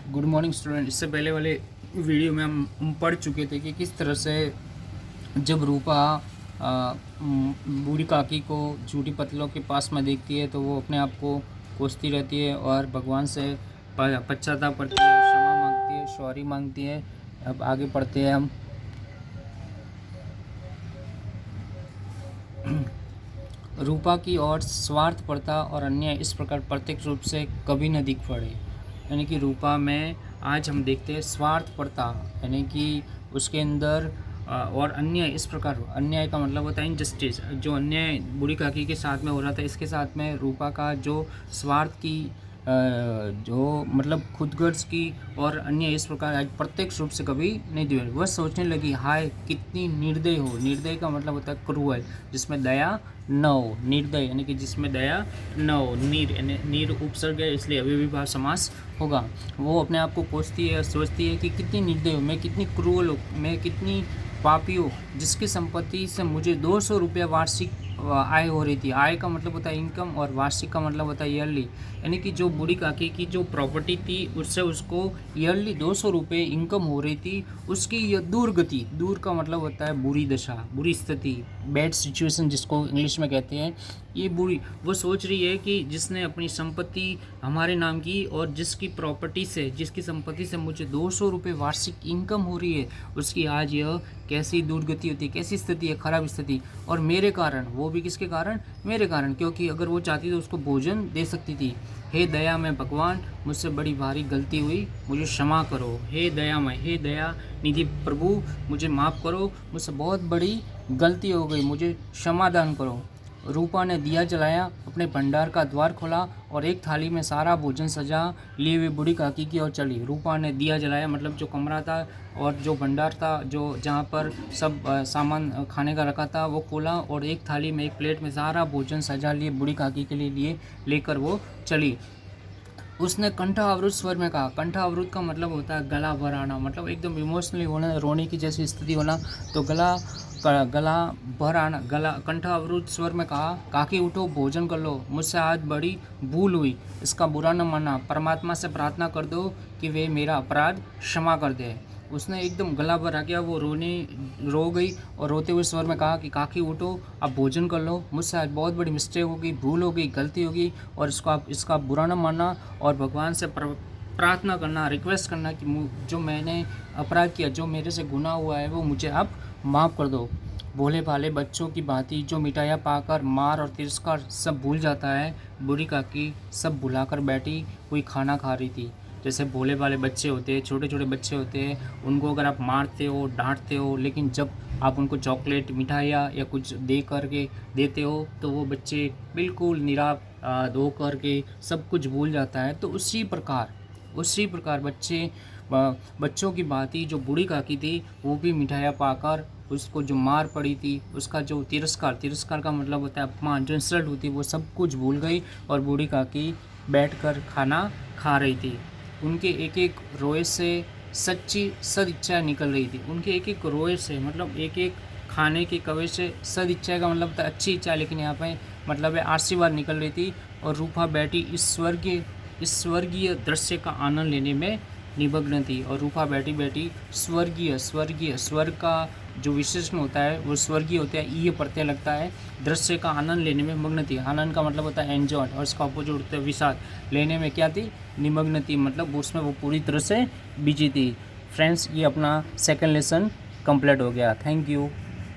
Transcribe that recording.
Good morning student. इससे पहले वाले वीडियो में हम पढ़ चुके थे कि किस तरह से जब रूपा बूढ़ी काकी को झूठी पतलों के पास में देखती है तो वो अपने आप को कोसती रहती है और भगवान से पश्चाताप करती है, क्षमा मांगती है, सॉरी मांगती है। अब आगे पढ़ते हैं हम। रूपा की ओर स्वार्थपरता और अन्याय इस प्रकार प्रत्यक्ष रूप से कभी न दिख पड़े। यानी कि रूपा में आज हम देखते हैं स्वार्थपरता, यानी कि उसके अंदर और अन्याय इस प्रकार। अन्याय का मतलब होता है इनजस्टिस। जो अन्याय बूढ़ी काकी के साथ में हो रहा था, इसके साथ में रूपा का जो स्वार्थ की जो मतलब खुदगर्ज की और अन्य इस प्रकार आज प्रत्यक्ष रूप से कभी नहीं दिए। वह सोचने लगी, हाय कितनी निर्दय हो। निर्दय का मतलब होता है क्रूअल, जिसमें दया न हो। निर्दय यानी कि जिसमें दया न हो। नीर यानी नीर उपसर्ग है, इसलिए अव्ययीभाव समास होगा। वो अपने आप को कोसती है, सोचती है कि कितनी निर्दय हो, मैं कितनी क्रूअल हूँ, मैं कितनी पापी हो, जिसकी संपत्ति से मुझे 200 रुपये वार्षिक आय हो रही थी। आय का मतलब होता है इनकम और वार्षिक का मतलब होता है ईयरली। यानी कि जो बूढ़ी काकी की जो प्रॉपर्टी थी उससे उसको ईयरली 200 रुपये इनकम हो रही थी। उसकी यह दुर्गति, दूर का मतलब होता है बुरी दशा, बुरी स्थिति, बैड सिचुएशन जिसको इंग्लिश में कहते हैं, ये बुरी। वो सोच रही है कि जिसने अपनी संपत्ति हमारे नाम की और जिसकी प्रॉपर्टी से, जिसकी संपत्ति से मुझे 200 रुपये वार्षिक इनकम हो रही है, उसकी आज यह कैसी दुर्गति होती है, कैसी स्थिति है, खराब स्थिति। और मेरे कारण, वो भी किसके कारण, मेरे कारण, क्योंकि अगर वो चाहती तो उसको भोजन दे सकती थी। हे दया में भगवान, मुझसे बड़ी भारी गलती हुई, मुझे क्षमा करो। हे दयामय, हे दया निधि प्रभु, मुझे माफ़ करो, मुझसे बहुत बड़ी गलती हो गई, मुझे क्षमा दान करो। रूपा ने दिया जलाया, अपने भंडार का द्वार खोला और एक थाली में सारा भोजन सजा लिए हुए बूढ़ी काकी की ओर चली। रूपा ने दिया जलाया मतलब जो कमरा था और जो भंडार था, जो जहाँ पर सब सामान खाने का रखा था, वो खोला और एक थाली में, एक प्लेट में सारा भोजन सजा लिए बूढ़ी काकी के लिए लेकर वो चली। उसने कंठावरुद्ध स्वर में कहा। कंठावरुद्ध का मतलब होता है गला भर आना, मतलब एकदम इमोशनली होना, रोने की जैसी स्थिति होना। तो गला भर आना, गला कंठावरुद्ध स्वर में कहा, काकी उठो, भोजन कर लो, मुझसे आज बड़ी भूल हुई, इसका बुरा न मानना। परमात्मा से प्रार्थना कर दो कि वे मेरा अपराध क्षमा कर दे। उसने एकदम गला भर आ गया, वो रो गई और रोते हुए स्वर में कहा कि काकी उठो, आप भोजन कर लो, मुझसे आज बहुत बड़ी मिस्टेक हो गई, भूल हो गई, गलती होगी, और इसका बुरा न मानना और भगवान से प्रार्थना करना, रिक्वेस्ट करना कि जो मैंने अपराध किया, जो मेरे से गुनाह हुआ है, वो मुझे आप माफ़ कर दो। भोले भाले बच्चों की भांति जो मिठाइयाँ पाकर मार और तिरस्कार सब भूल जाता है, बूढ़ी काकी सब भुलाकर बैठी हुई खाना खा रही थी। जैसे भोले भाले बच्चे होते हैं, छोटे छोटे बच्चे होते हैं, उनको अगर आप मारते हो, डांटते हो, लेकिन जब आप उनको चॉकलेट, मिठाइयाँ या कुछ दे करके देते हो तो वो बच्चे बिल्कुल निराप धो करके सब कुछ भूल जाता है। तो उसी प्रकार बच्चों की भांति जो बूढ़ी काकी थी, वो भी मिठाइयाँ पाकर उसको जो मार पड़ी थी, उसका जो तिरस्कार का मतलब होता है अपमान, जो इंसल्ट होती है, वो सब कुछ भूल गई और बूढ़ी काकी बैठकर खाना खा रही थी। उनके एक एक रोए से सच्ची सदिच्छा निकल रही थी। उनके एक एक रोए से मतलब एक एक खाने के कवे से सदिच्छा का मतलब था अच्छी इच्छा, लेकिन यहाँ पे मतलब है आशीर्वाद निकल रही थी। और रूपा बैठी इस स्वर्गीय दृश्य का आनंद लेने में निमग्न थी। और रूपा बैठी स्वर्ग का जो विशेषण होता है वो स्वर्गीय होता है, ये प्रत्यय लगता है। दृश्य का आनंद लेने में मग्न थी। आनंद का मतलब होता है एंजॉय, और इसका अपोजिट होता है विषाद। लेने में क्या थी, निमग्न थी, मतलब उसमें वो पूरी तरह से बिजी थी। फ्रेंड्स, ये अपना सेकंड लेसन कंप्लीट हो गया। Thank you.